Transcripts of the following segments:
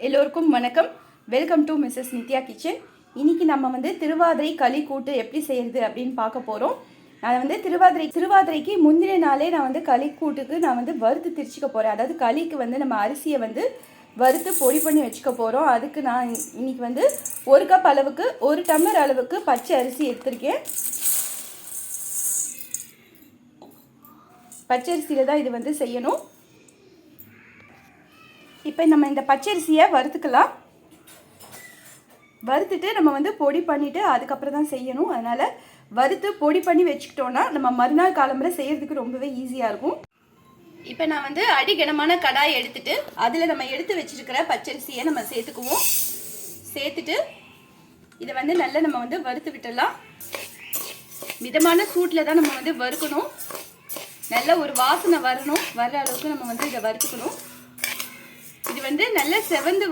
எல்லோருக்கும் வணக்கம். Welcome to Mrs Nithya kitchen. இன்னைக்கு நம்ம வந்து திருவாதிரை களி கூட்டு எப்படி செய்யறது அப்படின்னு பார்க்க போகிறோம். நான் வந்து திருவாதிரைக்கு முந்தின நாளே நான் வந்து களி கூட்டுக்கு நான் வந்து வறுத்து திரிச்சிக்க போகிறேன். அதாவது களிக்கு வந்து நம்ம அரிசியை வந்து வறுத்து பொடி பண்ணி வச்சுக்க போகிறோம். அதுக்கு நான் இன்னைக்கு வந்து 1 கப் அளவுக்கு 1 டம்ளர் அளவுக்கு பச்சை அரிசி எடுத்திருக்கேன். பச்சரிசியில் தான் இது வந்து செய்யணும். இப்போ நம்ம இந்த பச்சரிசியை வறுத்துக்கலாம். வறுத்துட்டு நம்ம வந்து பொடி பண்ணிவிட்டு அதுக்கப்புறம் தான் செய்யணும். அதனால் வறுத்து பொடி பண்ணி வச்சுக்கிட்டோன்னா நம்ம மறுநாள் காலம்பரை செய்கிறதுக்கு ரொம்பவே ஈஸியாக இருக்கும். இப்போ நான் வந்து அடிகனமான கடாய் எடுத்துட்டு அதில் நம்ம எடுத்து வச்சுருக்கிற பச்சரிசியை நம்ம சேர்த்துக்குவோம். சேர்த்துட்டு இதை வந்து நல்லா நம்ம வந்து வறுத்து விட்டுடலாம். மிதமான சூட்டில் தான் நம்ம வந்து வறுக்கணும். நல்ல ஒரு வாசனை வர்ற அளவுக்கு நம்ம வந்து இதை வறுத்துக்கணும். இது வந்து நல்ல செவந்து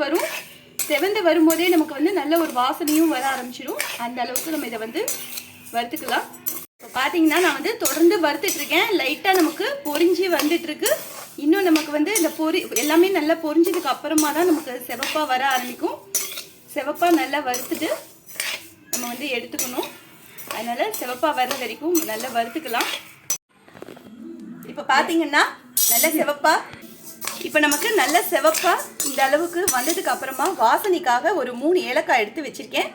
வரும்போதே நமக்கு வந்து நல்ல ஒரு வாசனையும் வர ஆரம்பிச்சிடும். அந்த அளவுக்கு நம்ம இதை வந்து வறுத்துக்கலாம். இப்போ பார்த்தீங்கன்னா நான் வந்து தொடர்ந்து வறுத்துட்ருக்கேன். லைட்டாக நமக்கு பொரிஞ்சு வந்துட்டுருக்கு. இன்னும் நமக்கு வந்து இந்த எல்லாமே நல்லா பொரிஞ்சதுக்கு அப்புறமா தான் நமக்கு சிவப்பாக வர ஆரம்பிக்கும். சிவப்பாக நல்லா வறுத்துட்டு நம்ம வந்து எடுத்துக்கணும். அதனால் சிவப்பாக வர்ற வரைக்கும் நல்லா வறுத்துக்கலாம். இப்போ பார்த்தீங்கன்னா இப்போ நமக்கு நல்ல செவப்பாக இந்த அளவுக்கு வந்ததுக்கு அப்புறமா வாசனைக்காக ஒரு 3 ஏலக்காய் எடுத்து வச்சுருக்கேன்.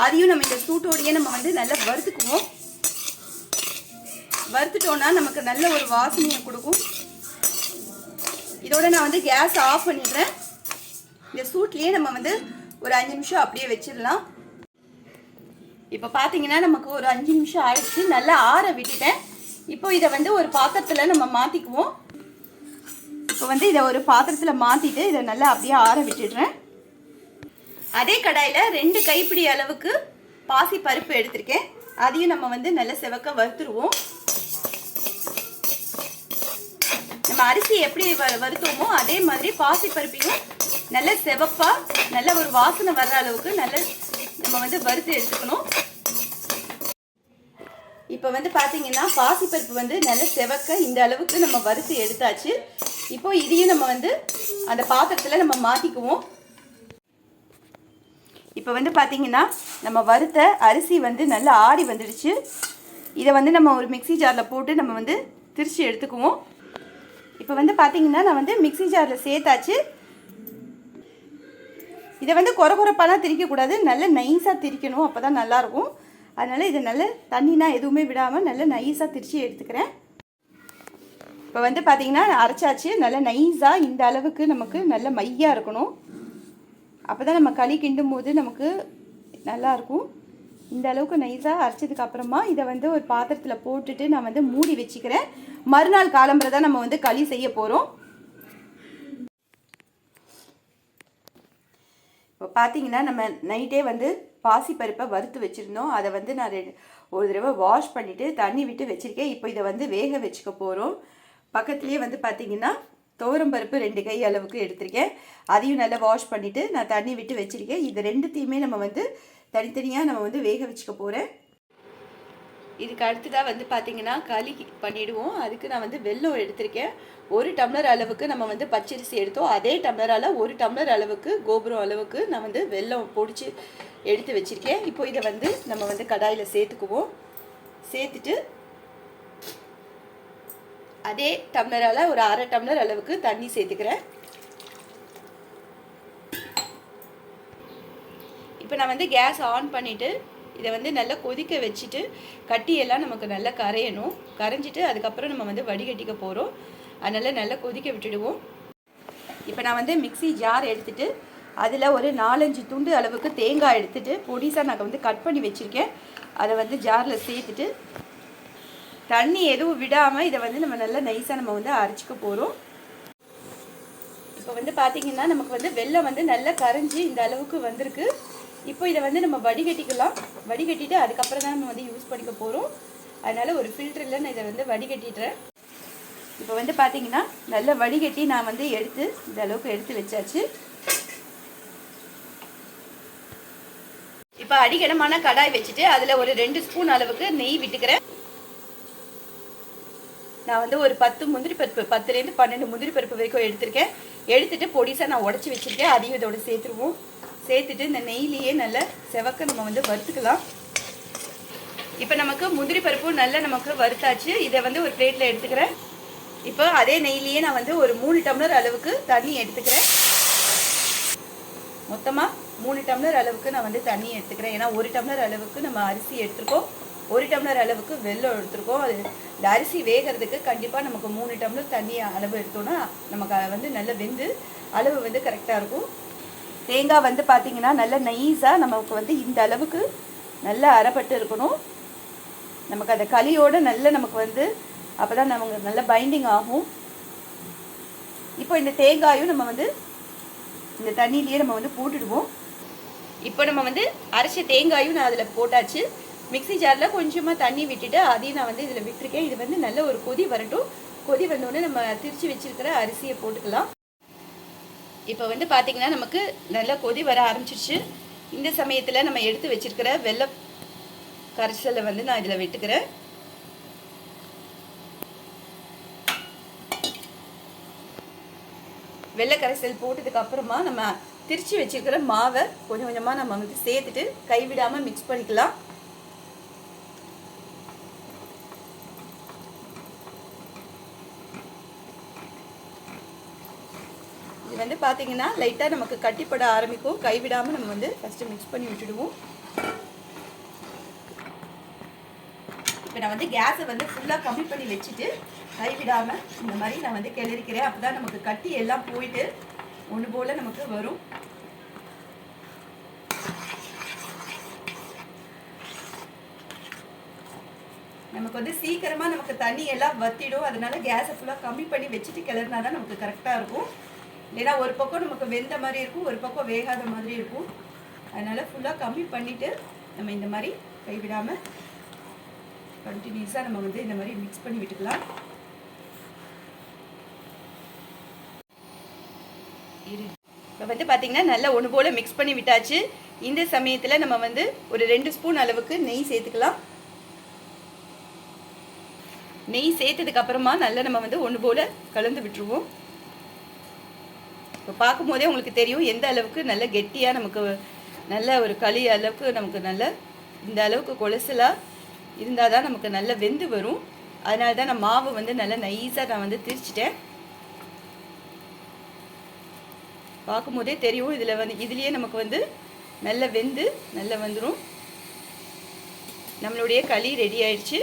அதையும் நம்ம இந்த சூட்டோடையே நம்ம வந்து நல்லா வறுத்துக்குவோம். வறுத்துட்டோன்னா நமக்கு நல்ல ஒரு வாசனையை கொடுக்கும். இதோட நான் வந்து கேஸ் ஆஃப் பண்ணிடுறேன். இந்த சூட்லேயே நம்ம வந்து ஒரு 5 நிமிஷம் அப்படியே வச்சிடலாம். இப்போ பார்த்தீங்கன்னா நமக்கு ஒரு 5 நிமிஷம் ஆயிடுச்சு. நல்லா ஆற விட்டுட்டேன். இப்போ இதை வந்து ஒரு பாத்திரத்தில் நம்ம மாற்றிக்குவோம். இப்போ வந்து இதை ஒரு பாத்திரத்தில் மாற்றிட்டு இதை நல்லா அப்படியே ஆற விட்டுடுறேன். அதே கடாயில் 2 கைப்பிடி அளவுக்கு பாசி பருப்பு எடுத்திருக்கேன். அதையும் நம்ம வந்து நல்லா செவக்க வறுத்துருவோம். நம்ம அரிசி எப்படி வறுத்தோமோ அதே மாதிரி பாசி பருப்பையும் நல்ல செவப்பாக நல்ல ஒரு வாசனை வர்ற அளவுக்கு நல்ல நம்ம வந்து வறுத்து எடுத்துக்கணும். இப்போ வந்து பார்த்தீங்கன்னா பாசிப்பருப்பு வந்து நல்ல செவக்க இந்த அளவுக்கு நம்ம வறுத்து எடுத்தாச்சு. இப்போ இதையும் நம்ம வந்து அந்த பாத்திரத்தில் நம்ம மாற்றிக்குவோம். இப்போ வந்து பார்த்தீங்கன்னா நம்ம வறுத்த அரிசி வந்து நல்லா ஆறி வந்துடுச்சு. இதை வந்து நம்ம ஒரு மிக்ஸி ஜாரில் போட்டு நம்ம வந்து திரிச்சு எடுத்துக்குவோம். இப்போ வந்து பார்த்தீங்கன்னா நான் வந்து மிக்ஸி ஜாரில் சேர்த்தாச்சு. இதை வந்து குறைப்பாலாம் திரிக்கக்கூடாது, நல்ல நைஸாக திரிக்கணும். அப்போ தான் நல்லாயிருக்கும். அதனால் இதை நல்ல தண்ணினா எதுவுமே விடாமல் நல்ல நைஸாக திரிச்சு எடுத்துக்கிறேன். இப்போ வந்து பார்த்திங்கன்னா அரைச்சாச்சு. நல்ல நைஸாக இந்த அளவுக்கு நமக்கு நல்ல மையாக இருக்கணும். அப்போ தான் நம்ம களி கிண்டும் போது நமக்கு நல்லாயிருக்கும். இந்த அளவுக்கு நைஸாக அரைச்சதுக்கப்புறமா இதை வந்து ஒரு பாத்திரத்தில் போட்டுட்டு நான் வந்து மூடி வச்சுக்கிறேன். மறுநாள் காலம்பரை தான் நம்ம வந்து களி செய்ய போகிறோம். இப்போ பார்த்தீங்கன்னா நம்ம நைட்டே வந்து பாசிப்பருப்பை வறுத்து வச்சுருந்தோம். அதை வந்து நான் ஒரு தடவை வாஷ் பண்ணிவிட்டு தண்ணி விட்டு வச்சுருக்கேன். இப்போ இதை வந்து வேக வச்சுக்க போகிறோம். பக்கத்துலேயே வந்து பார்த்திங்கன்னா துவரம்பருப்பு 2 கை அளவுக்கு எடுத்திருக்கேன். அதையும் நல்லா வாஷ் பண்ணிவிட்டு நான் தண்ணி விட்டு வச்சுருக்கேன். இது ரெண்டுத்தையுமே நம்ம வந்து தனித்தனியாக நம்ம வந்து வேக வச்சுக்க போகிறேன். இதுக்கு அடுத்ததாக வந்து பார்த்திங்கன்னா களி பண்ணிவிடுவோம். அதுக்கு நான் வந்து வெல்லம் எடுத்திருக்கேன். 1 டம்ளர் அளவுக்கு நம்ம வந்து பச்சரிசி எடுத்தோம். அதே டம்ளரால் 1 டம்ளர் அளவுக்கு கோபுரம் அளவுக்கு நான் வந்து வெல்லம் பொடிச்சு எடுத்து வச்சுருக்கேன். இப்போ இதை வந்து நம்ம வந்து கடாயில் சேர்த்துக்குவோம். சேர்த்துட்டு அதே டம்ளரால் ஒரு 1/2 டம்ளர் அளவுக்கு தண்ணி சேர்த்துக்கிறேன். இப்போ நான் வந்து கேஸ் ஆன் பண்ணிவிட்டு இதை வந்து நல்லா கொதிக்க வச்சுட்டு கட்டியெல்லாம் நமக்கு நல்லா கரையணும். கரைஞ்சிட்டு அதுக்கப்புறம் நம்ம வந்து வடிகட்டிக்க போகிறோம். அதனால் நல்லா கொதிக்க விட்டுடுவோம். இப்போ நான் வந்து மிக்ஸி ஜார் எடுத்துகிட்டு அதில் ஒரு 4-5 துண்டு அளவுக்கு தேங்காய் எடுத்துகிட்டு பொடிசாக நான் வந்து கட் பண்ணி வச்சுருக்கேன். அதை வந்து ஜாரில் சேர்த்துட்டு தண்ணி எதுவும் விடாமல் இதை வந்து நம்ம நல்லா நைஸாக நம்ம வந்து அரைச்சிக்க போகிறோம். இப்போ வந்து பார்த்திங்கன்னா நமக்கு வந்து வெல்லம் வந்து நல்லா கரைஞ்சி இந்த அளவுக்கு வந்திருக்கு. இப்போ இதை வந்து நம்ம வடிகட்டிக்கலாம். வடிகட்டிட்டு அதுக்கப்புறம் தான் நம்ம வந்து யூஸ் பண்ணிக்க போகிறோம். அதனால் ஒரு ஃபில்டரில் நான் இதை வந்து வடிகட்டிடுறேன். இப்போ வந்து பார்த்திங்கன்னா நல்ல வடிகட்டி நான் வந்து எடுத்து இந்த அளவுக்கு எடுத்து வச்சாச்சு. இப்போ அடிகனமான கடாய் வச்சுட்டு அதில் ஒரு 2 ஸ்பூன் அளவுக்கு நெய் விட்டுக்கிறேன். நான் வந்து ஒரு 10 முந்திரி பருப்பு 10லேருந்து 12 முந்திரி பருப்பு வரைக்கும் எடுத்திருக்கேன். எடுத்துட்டு பொடிசாக நான் உடச்சி வச்சுருக்கேன். அதையும் இதோட சேர்த்துருவோம். சேர்த்துட்டு இந்த நெய்லியே நல்லா செவக்க நம்ம வந்து வறுத்துக்கலாம். இப்போ நமக்கு முந்திரி பருப்பும் நல்லா நமக்கு வறுத்தாச்சு. இதை வந்து ஒரு பிளேட்டில் எடுத்துக்கிறேன். இப்போ அதே நெய்லியே நான் வந்து ஒரு 3 டம்ளர் அளவுக்கு தண்ணி எடுத்துக்கிறேன். மொத்தமாக 3 டம்ளர் அளவுக்கு நான் வந்து தண்ணி எடுத்துக்கிறேன். ஏன்னா 1 டம்ளர் அளவுக்கு நம்ம அரிசி எடுத்துருக்கோம், 1 டம்ளர் அளவுக்கு வெல்லம் எடுத்துருக்கோம். அது இந்த அரிசி வேகிறதுக்கு கண்டிப்பாக நமக்கு 3 டம்ளர் தண்ணி அளவு எடுத்தோன்னா நமக்கு வந்து நல்ல வெந்து அளவு வந்து கரெக்டாக இருக்கும். தேங்காய் வந்து பார்த்திங்கன்னா நல்லா நைஸாக நமக்கு வந்து இந்த அளவுக்கு நல்லா அரைப்பட்டு இருக்கணும். நமக்கு அந்த களியோடு நல்ல நமக்கு வந்து அப்போ தான் நமக்கு நல்ல பைண்டிங் ஆகும். இப்போ இந்த தேங்காயும் நம்ம வந்து இந்த தண்ணியிலேயே நம்ம வந்து போட்டுடுவோம். இப்போ நம்ம வந்து அரைச்ச தேங்காயும் நான் அதில் போட்டாச்சு. மிக்ஸி ஜாரில் கொஞ்சமாக தண்ணி விட்டுட்டு அதையும் நான் வந்து இதில் விட்டுருக்கேன். இது வந்து நல்ல ஒரு கொதி வரட்டும். கொதி வந்தோடனே நம்ம திரிச்சு வச்சுருக்கிற அரிசியை போட்டுக்கலாம். இப்போ வந்து பார்த்திங்கன்னா நமக்கு நல்லா கொதி வர ஆரம்பிச்சிருச்சு. இந்த சமயத்தில் நம்ம எடுத்து வச்சுருக்கிற வெல்ல கரைசலை வந்து நான் இதில் விட்டுக்கிறேன். வெள்ளை கரைசல் போட்டதுக்கு அப்புறமா நம்ம திரிச்சு வச்சுருக்கிற மாவை கொஞ்சம் கொஞ்சமாக நம்ம வந்து சேர்த்துட்டு கைவிடாமல் மிக்ஸ் பண்ணிக்கலாம். இது வந்து பார்த்திங்கன்னா லைட்டாக நமக்கு கட்டிப்பட ஆரம்பிக்கும். கைவிடாமல் நம்ம வந்து ஃபஸ்ட்டு மிக்ஸ் பண்ணி விட்டுடுவோம். இப்போ நான் வந்து கேஸை வந்து ஃபுல்லாக கம்மி பண்ணி வச்சுட்டு கைவிடாமல் இந்த மாதிரி நான் வந்து கிளறிக்கிறேன். அப்போ தான் நமக்கு கட்டி எல்லாம் போயிட்டு ஒன்று போல் நமக்கு வரும். நமக்கு வந்து சீக்கிரமாக நமக்கு தண்ணி எல்லாம் வத்திடும். அதனால கேஸை ஃபுல்லாக கம்மி பண்ணி வச்சுட்டு கிளறினா தான் நமக்கு கரெக்டாக இருக்கும். இல்லைன்னா ஒரு பக்கம் நமக்கு வெந்த மாதிரி இருக்கும், ஒரு பக்கம் வேகாத மாதிரி இருக்கும். அதனால் ஃபுல்லாக கம்மி பண்ணிவிட்டு நம்ம இந்த மாதிரி கைவிடாமல் கண்டினியூஸாக நம்ம வந்து இந்த மாதிரி மிக்ஸ் பண்ணி விட்டுக்கலாம். இப்போ வந்து பார்த்திங்கன்னா நல்லா ஒன்று போல் மிக்ஸ் பண்ணி விட்டாச்சு. இந்த சமயத்தில் நம்ம வந்து ஒரு 2 ஸ்பூன் அளவுக்கு நெய் சேர்த்துக்கலாம். நெய் சேர்த்ததுக்கு அப்புறமா நல்லா நம்ம வந்து ஒன்று போல் கலந்து விட்டுருவோம். இப்போ பார்க்கும் போதே உங்களுக்கு தெரியும் எந்த அளவுக்கு நல்ல கெட்டியாக நமக்கு நல்ல ஒரு களி அளவுக்கு நமக்கு நல்ல இந்த அளவுக்கு கொலசலாக இருந்தால் தான் நமக்கு நல்ல வெந்து வரும். அதனால தான் நான் மாவு வந்து நல்லா நைஸாக நான் வந்து திரிச்சிட்டேன். பார்க்கும்போதே தெரியும் இதில் வந்து இதுலேயே நமக்கு வந்து நல்ல வெந்து நல்லா வந்துடும். நம்மளுடைய களி ரெடி ஆயிடுச்சு.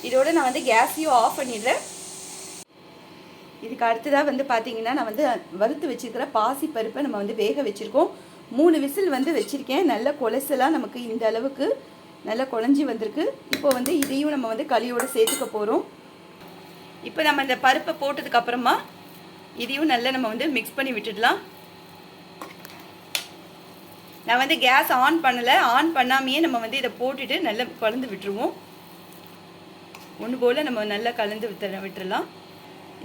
இதோடு நான் வந்து கேஸையும் ஆஃப் பண்ணிடுறேன். இதுக்கு அடுத்ததாக வந்து பார்த்திங்கன்னா நான் வந்து வறுத்து வச்சுருக்கிற பாசி பருப்பை நம்ம வந்து வேக வச்சுருக்கோம். 3 விசில் வந்து வச்சுருக்கேன். நல்ல கொலசலாக நமக்கு இந்த அளவுக்கு நல்லா குழஞ்சி வந்திருக்கு. இப்போ வந்து இதையும் நம்ம வந்து களியோடு சேர்த்துக்க போகிறோம். இப்போ நம்ம இந்த பருப்பை போட்டதுக்கு அப்புறமா இதையும் நல்லா நம்ம வந்து மிக்ஸ் பண்ணி விட்டுடலாம். நான் வந்து கேஸ் ஆன் பண்ணலை, ஆன் பண்ணாமையே நம்ம வந்து இதை போட்டுட்டு நல்லா கலந்து விட்டுருவோம். ஒன்று போல் நம்ம நல்லா கலந்து விட்டுடலாம்.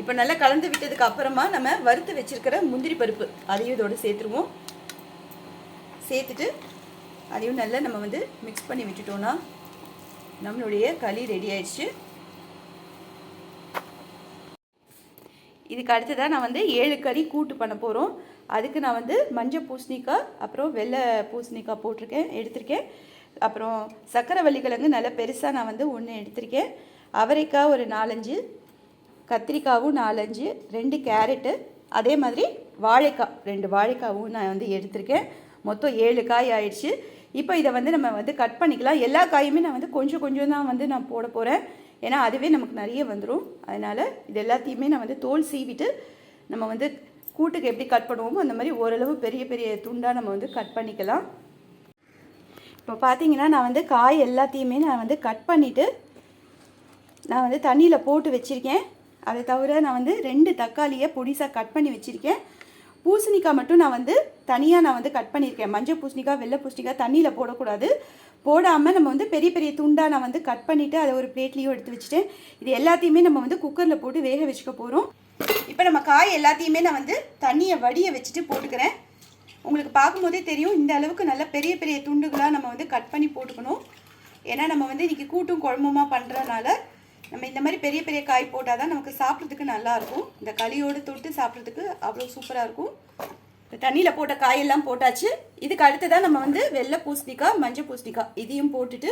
இப்போ நல்லா கலந்து விட்டதுக்கு அப்புறமா நம்ம வறுத்து வச்சுருக்கிற முந்திரி பருப்பு அதையும் இதோடு சேர்த்துருவோம். சேர்த்துட்டு அதையும் நல்லா நம்ம வந்து மிக்ஸ் பண்ணி விட்டுட்டோன்னா நம்மளுடைய களி ரெடி ஆயிடுச்சு. இதுக்கு அடுத்ததாக நான் வந்து 7 கறி கூட்டு பண்ண போகிறோம். அதுக்கு நான் வந்து மஞ்சள் பூசணிக்காய் அப்புறம் வெள்ளை பூசணிக்காய் எடுத்திருக்கேன். அப்புறம் சக்கரவள்ளி கிழங்கு நல்லா பெருசாக நான் வந்து 1 எடுத்திருக்கேன். அவரைக்காய் ஒரு 4-5, கத்திரிக்காவும் 4-5, 2 கேரட்டு, அதே மாதிரி வாழைக்காய் 2 வாழைக்காவும் நான் வந்து எடுத்திருக்கேன். மொத்தம் 7 காய் ஆயிடுச்சு. இப்போ இதை வந்து நம்ம வந்து கட் பண்ணிக்கலாம். எல்லா காயுமே நான் வந்து கொஞ்சம் கொஞ்சம் தான் வந்து நான் போட போகிறேன். ஏன்னா அதுவே நமக்கு நிறைய வந்துடும். அதனால் இது எல்லாத்தையுமே நான் வந்து தோல் சீவிட்டு நம்ம வந்து கூட்டுக்கு எப்படி கட் பண்ணுவோமோ அந்த மாதிரி ஓரளவு பெரிய பெரிய துண்டாக நம்ம வந்து கட் பண்ணிக்கலாம். இப்போ பார்த்தீங்கன்னா நான் வந்து காய் எல்லாத்தையுமே நான் வந்து கட் பண்ணிவிட்டு நான் வந்து தண்ணியில் போட்டு வச்சுருக்கேன். அதை தவிர நான் வந்து 2 தக்காளியை பொடிசாக கட் பண்ணி வச்சுருக்கேன். பூசணிக்காய் மட்டும் நான் வந்து தனியாக நான் வந்து கட் பண்ணியிருக்கேன். மஞ்சள் பூசணிக்காய் வெள்ளை பூசணிக்காய் தண்ணியில் போடக்கூடாது. போடாமல் நம்ம வந்து பெரிய பெரிய துண்டாக நான் வந்து கட் பண்ணிவிட்டு அதை ஒரு பிளேட்லேயும் எடுத்து வச்சுட்டேன். இது எல்லாத்தையுமே நம்ம வந்து குக்கரில் போட்டு வேக வச்சுக்க போகிறோம். இப்போ நம்ம காய் எல்லாத்தையுமே நான் வந்து தண்ணியை வடிய வச்சுட்டு போட்டுக்கிறேன். உங்களுக்கு பார்க்கும்போதே தெரியும் இந்த அளவுக்கு நல்ல பெரிய பெரிய துண்டுகளாக நம்ம வந்து கட் பண்ணி போட்டுக்கணும். ஏன்னா நம்ம வந்து இன்றைக்கி கூட்டும் குழம்புமா பண்ணுறதுனால நம்ம இந்த மாதிரி பெரிய பெரிய காய் போட்டால் தான் நமக்கு சாப்பிட்றதுக்கு நல்லாயிருக்கும். இந்த களியோடு தொட்டு சாப்பிட்றதுக்கு அவ்வளோ சூப்பராக இருக்கும். இப்போ தண்ணியில் போட்ட காயெல்லாம் போட்டாச்சு. இதுக்கு அடுத்ததான் நம்ம வந்து வெள்ளை பூசணிக்காய், மஞ்சள் பூசணிக்காய் இதையும் போட்டுட்டு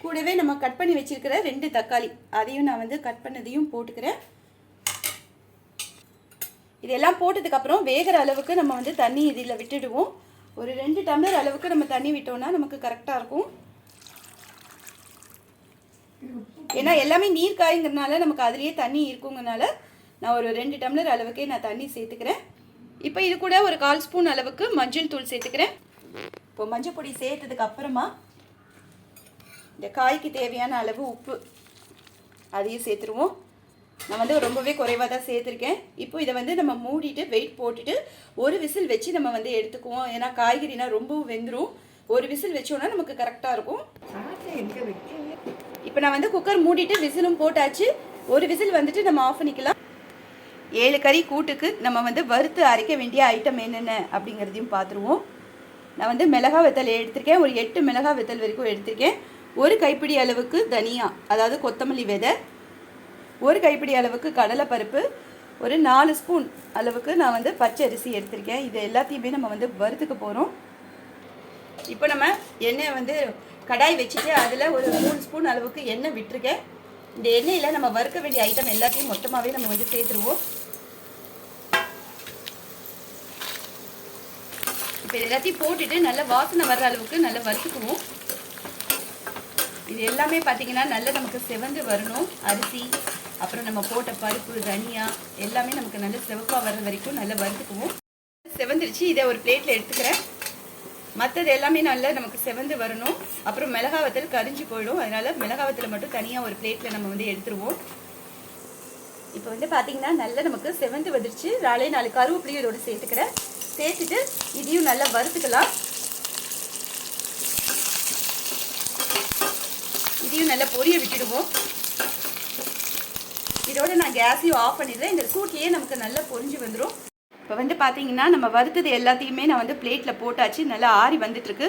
கூடவே நம்ம கட் பண்ணி வச்சுருக்கிற 2 தக்காளி அதையும் நான் வந்து கட் பண்ணதையும் போட்டுக்கிறேன். இதெல்லாம் போட்டதுக்கப்புறம் வேகிற அளவுக்கு நம்ம வந்து தண்ணி இதில் விட்டுடுவோம். ஒரு 2 டம்ளர் அளவுக்கு நம்ம தண்ணி விட்டோம்னா நமக்கு கரெக்டாக இருக்கும். ஏன்னா எல்லாமே நீர் காய்ங்கிறதுனால நமக்கு அதுலேயே தண்ணி இருக்குங்கிறனால நான் ஒரு 2 டம்ளர் அளவுக்கே நான் தண்ணி சேர்த்துக்கிறேன். இப்போ இது கூட ஒரு 1/4 ஸ்பூன் அளவுக்கு மஞ்சள் தூள் சேர்த்துக்கிறேன். இப்போ மஞ்சள் பொடி சேர்த்ததுக்கு அப்புறமா இந்த காய்க்கு தேவையான அளவு உப்பு அதையும் சேர்த்துருவோம். நான் வந்து ரொம்பவே குறைவாக தான் சேர்த்துருக்கேன். இப்போ இதை வந்து நம்ம மூடிட்டு வெயிட் போட்டுட்டு ஒரு விசில் வச்சு நம்ம வந்து எடுத்துக்குவோம். ஏன்னா காய்கறினா ரொம்பவும் வெந்துடும். ஒரு விசில் வச்சோன்னா நமக்கு கரெக்டாக இருக்கும். இப்போ நான் வந்து குக்கர் மூடிட்டு விசிலும் போட்டாச்சு. ஒரு விசில் வந்துட்டு நம்ம ஆஃப் பண்ணிக்கலாம். 7 கறி கூட்டுக்கு நம்ம வந்து வறுத்து அரைக்க வேண்டிய ஐட்டம் என்னென்ன அப்படிங்கிறதையும் பார்த்துருவோம். நான் வந்து மிளகா வத்தல் எடுத்திருக்கேன். ஒரு 8 மிளகா வத்தல் வரைக்கும் எடுத்திருக்கேன். ஒரு கைப்பிடி அளவுக்கு தனியா, அதாவது கொத்தமல்லி விதை, ஒரு கைப்பிடி அளவுக்கு கடலைப்பருப்பு, ஒரு 4 ஸ்பூன் அளவுக்கு நான் வந்து பச்சை அரிசி எடுத்திருக்கேன். இது எல்லாத்தையுமே நம்ம வந்து வறுத்துக்க போகிறோம். இப்போ நம்ம எண்ணெய் வந்து கடாய் வச்சுட்டு அதில் ஒரு 3 ஸ்பூன் அளவுக்கு எண்ணெய் விட்டுருக்கேன். இந்த எண்ணெயில் நம்ம வறுக்க வேண்டிய ஐட்டம் எல்லாத்தையும் மொத்தமாகவே நம்ம வந்து சேர்த்துருவோம். இப்போ எல்லாத்தையும் போட்டுட்டு நல்லா வாசனை வர்ற அளவுக்கு நல்லா வறுத்துக்குவோம். இது எல்லாமே பார்த்தீங்கன்னா நல்லா நமக்கு செவந்து வரணும். அரிசி, அப்புறம் நம்ம போட்ட பருப்பு, தனியா எல்லாமே நமக்கு நல்ல சிவப்பாக வர்ற வரைக்கும் நல்லா வறுத்துக்குவோம். செவந்துருச்சு. இதை ஒரு பிளேட்டில் எடுத்துக்கிறேன். மற்றது எல்லாமே நல்லா நமக்கு செவந்து வரணும். அப்புறம் மிளகா வத்தல் கரிஞ்சு போயிடும். அதனால மிளகா வத்தலை மட்டும் தனியாக ஒரு பிளேட்டில் நம்ம வந்து எடுத்துருவோம். இப்போ வந்து பார்த்தீங்கன்னா நல்லா நமக்கு செவந்து வந்துருச்சு. 4 கருவேப்பிலையும் இதோட சேர்த்துக்கிறேன். சேர்த்துட்டு இதையும் நல்லா வறுத்துக்கலாம். இதையும் நல்லா பொரிய விட்டுடுவோம். இதோட நான் கேஸையும் ஆஃப் பண்ணிடுறேன். இந்த சூட்லேயே நமக்கு நல்லா பொரிஞ்சு வந்துடும். இப்போ வந்து பார்த்தீங்கன்னா நம்ம வறுத்தது எல்லாத்தையுமே நான் வந்து பிளேட்டில் போட்டாச்சு. நல்லா ஆறி வந்துட்டுருக்கு.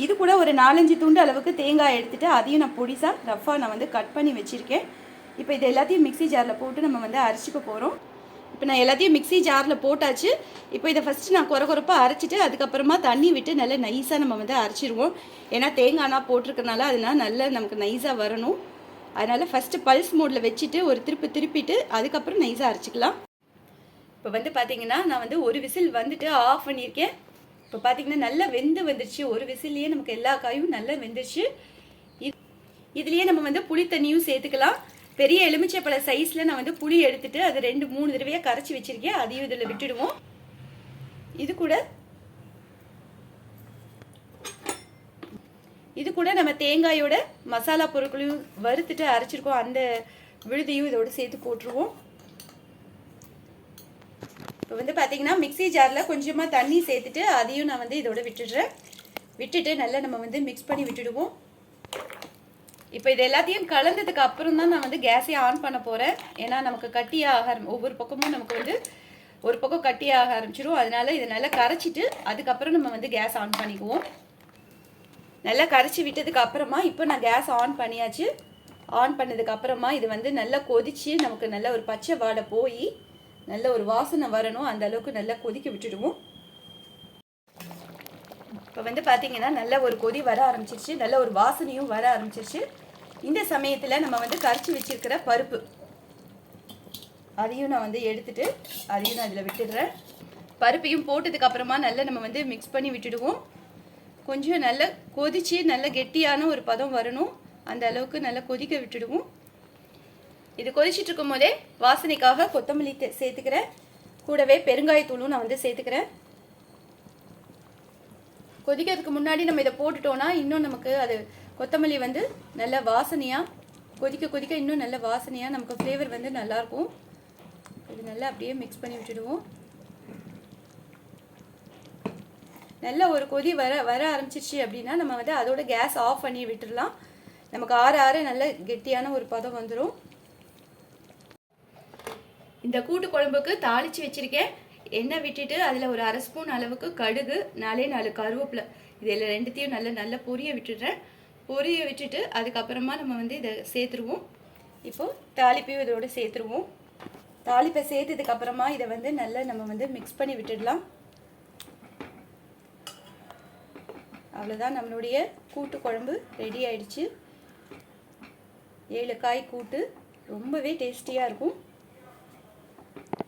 இது கூட ஒரு 4-5 துண்டு அளவுக்கு தேங்காய் எடுத்துகிட்டு அதையும் நான் பொடிசாக ரஃபாக நான் வந்து கட் பண்ணி வச்சுருக்கேன். இப்போ இது எல்லாத்தையும் மிக்ஸி ஜாரில் போட்டு நம்ம வந்து அரைச்சிக்க போகிறோம். இப்போ நான் எல்லாத்தையும் மிக்ஸி ஜாரில் போட்டாச்சு. இப்போ இதை ஃபஸ்ட்டு நான் கொரப்பாக அரைச்சிட்டு அதுக்கப்புறமா தண்ணி விட்டு நல்லா நைஸாக நம்ம வந்து அரைச்சிடுவோம். ஏன்னா தேங்காய்னா போட்டிருக்கனால அதனால் நல்லா நமக்கு நைஸாக வரணும். அதனால் ஃபஸ்ட்டு பல்ஸ் மோடில் வச்சுட்டு ஒரு திருப்பிட்டு அதுக்கப்புறம் நைஸாக அரைச்சிக்கலாம். இப்போ வந்து பார்த்தீங்கன்னா நான் வந்து ஒரு விசில் வந்துட்டு ஆஃப் பண்ணியிருக்கேன். இப்போ பார்த்தீங்கன்னா நல்லா வந்துருச்சு. ஒரு விசில்லையே நமக்கு எல்லா காயும் நல்லா வெந்துருச்சு. இதுலேயே நம்ம வந்து புளி தண்ணியும் சேர்த்துக்கலாம். பெரிய எலுமிச்சைப்பழ சைஸில் நான் வந்து புளி எடுத்துட்டு அதை 2-3 தடவையாக கரைச்சி வச்சுருக்கேன். அதையும் இதில் விட்டுடுவோம். இது கூட நம்ம தேங்காயோட மசாலா பொருட்களையும் வறுத்துட்டு அரைச்சிருக்கோம். அந்த விழுதையும் இதோட சேர்த்து போட்டுருவோம். இப்போ வந்து பார்த்தீங்கன்னா மிக்ஸி ஜாரில் கொஞ்சமாக தண்ணி சேர்த்துட்டு அதையும் நான் வந்து இதோட விட்டுட்டு நல்லா நம்ம வந்து மிக்ஸ் பண்ணி விட்டுடுவோம். இப்போ இது எல்லாத்தையும் கலந்ததுக்கு அப்புறம் தான் நான் வந்து கேஸையும் ஆன் பண்ண போகிறேன். ஏன்னா நமக்கு கட்டியாக ஒவ்வொரு பக்கமும் நமக்கு வந்து ஒரு பக்கம் கட்டியாக ஆரம்பிச்சிடும். அதனால இதை நல்லா கரைச்சிட்டு அதுக்கப்புறம் நம்ம வந்து கேஸ் ஆன் பண்ணிக்குவோம். நல்லா கரைச்சி விட்டதுக்கு அப்புறமா இப்போ நான் கேஸ் ஆன் பண்ணியாச்சு. ஆன் பண்ணதுக்கு அப்புறமா இது வந்து நல்லா கொதிச்சு நமக்கு நல்ல ஒரு பச்சை வாடை போய் நல்ல ஒரு வாசனை வரணும். அந்த அளவுக்கு நல்லா கொதிக்க விட்டுடுவோம். இப்போ வந்து பார்த்தீங்கன்னா நல்ல ஒரு கொதி வர ஆரம்பிச்சிருச்சு. நல்ல ஒரு வாசனையும் வர ஆரம்பிச்சிருச்சு. இந்த சமயத்தில் நம்ம வந்து கரைச்சி வச்சிருக்கிற பருப்பு அதையும் நான் வந்து எடுத்துட்டு அதையும் நான் அதில் விட்டுடுறேன். பருப்பையும் போட்டதுக்கு அப்புறமா நல்லா நம்ம வந்து மிக்ஸ் பண்ணி விட்டுடுவோம். கொஞ்சம் நல்லா கொதிச்சு நல்ல கெட்டியான ஒரு பதம் வரணும். அந்த அளவுக்கு நல்லா கொதிக்க விட்டுடுவோம். இது கொதிச்சுட்டு இருக்கும் போதே வாசனைக்காக கொத்தமல்லி சேர்த்துக்கிறேன். கூடவே பெருங்காயத்தூளும் நான் வந்து சேர்த்துக்கிறேன். கொதிக்கிறதுக்கு முன்னாடி நம்ம இதை போட்டுட்டோம்னா இன்னும் நமக்கு அது கொத்தமல்லி வந்து நல்ல வாசனையாக கொதிக்க இன்னும் நல்ல வாசனையாக நமக்கு ஃப்ளேவர் வந்து நல்லாயிருக்கும். இது நல்லா அப்படியே மிக்ஸ் பண்ணி விட்டுடுவோம். நல்ல ஒரு கொதி வர ஆரம்பிச்சிருச்சு அப்படின்னா நம்ம வந்து அதோட கேஸ் ஆஃப் பண்ணி விட்டுடலாம். நமக்கு ஆற நல்ல கெட்டியான ஒரு பதம் வந்துடும். இந்த கூட்டு குழம்புக்கு தாளித்து வச்சுருக்கேன். எண்ணெய் விட்டுட்டு அதில் ஒரு 1/2 ஸ்பூன் அளவுக்கு கடுகு, 4 கருவேப்பிலை இதில் 2த்தையும் நல்லா பொரிய விட்டுடுறேன். பொரிய விட்டுட்டு அதுக்கப்புறமா நம்ம வந்து இதை சேர்த்துருவோம். இப்போது தாளிப்பையும் இதோடு சேர்த்துருவோம். தாளிப்பை சேர்த்ததுக்கப்புறமா இதை வந்து நல்லா நம்ம வந்து மிக்ஸ் பண்ணி விட்டுடலாம். அவ்வளோதான், நம்மளுடைய கூட்டு குழம்பு ரெடி ஆயிடுச்சு. 7 காய் கூட்டு ரொம்பவே டேஸ்டியாக இருக்கும்.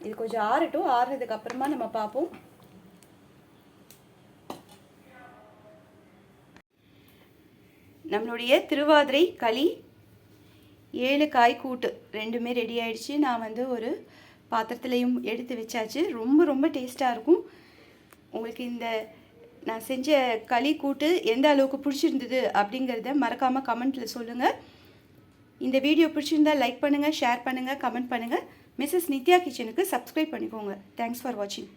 இது கொஞ்சம் ஆறட்டும், ஆறுனதுக்கப்புறமா நம்ம பார்ப்போம். நம்மளுடைய திருவாதிரை களி 7 காய் கூட்டு ரெண்டுமே ரெடி ஆயிடுச்சு. நான் வந்து ஒரு பாத்திரத்துலையும் எடுத்து வச்சாச்சு. ரொம்ப ரொம்ப டேஸ்ட்டாக இருக்கும். உங்களுக்கு இந்த நான் செஞ்ச களி கூட்டு எந்த அளவுக்கு பிடிச்சிருந்தது அப்படிங்கிறத மறக்காமல் கமெண்ட்டில் சொல்லுங்கள். இந்த வீடியோ பிடிச்சிருந்தா லைக் பண்ணுங்கள், ஷேர் பண்ணுங்கள், கமெண்ட் பண்ணுங்கள். மிஸ்ஸஸ் நித்யா கிச்சனுக்கு சப்ஸ்கிரைப் பண்ணிக்கோங்க. தேங்க்ஸ் ஃபார் வாட்சிங்.